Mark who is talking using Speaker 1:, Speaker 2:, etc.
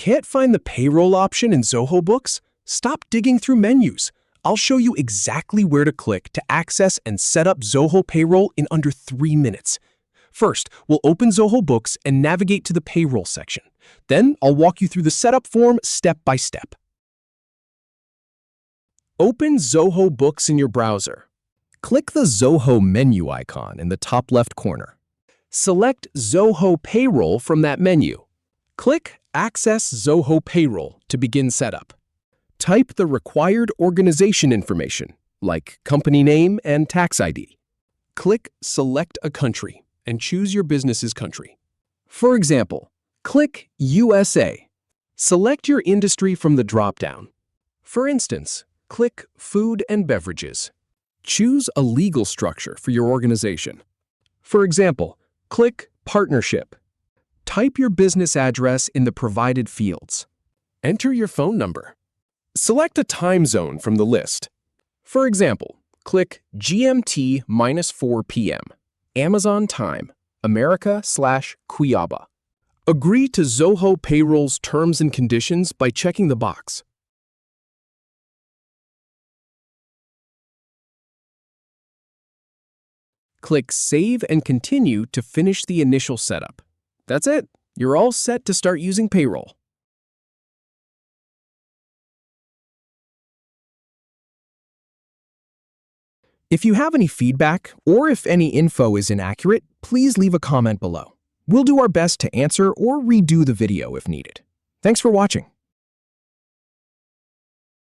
Speaker 1: Can't find the payroll option in Zoho Books? Stop digging through menus. I'll show you exactly where to click to access and set up Zoho Payroll in under 3 minutes. First, we'll open Zoho Books and navigate to the payroll section. Then, I'll walk you through the setup form step by step. Open Zoho Books in your browser. Click the Zoho menu icon in the top left corner. Select Zoho Payroll from that menu. Click Access Zoho Payroll to begin setup. Type the required organization information, like company name and tax ID. Click Select a country and choose your business's country. For example, click USA. Select your industry from the drop-down. For instance, click Food and Beverages. Choose a legal structure for your organization. For example, click Partnership. Type your business address in the provided fields. Enter your phone number. Select a time zone from the list. For example, click GMT-4 p.m. Amazon time, America/Cuiabá. Agree to Zoho Payroll's terms and conditions by checking the box. Click Save and Continue to finish the initial setup. That's it. You're all set to start using payroll. If you have any feedback or if any info is inaccurate, please leave a comment below. We'll do our best to answer or redo the video if needed. Thanks for watching.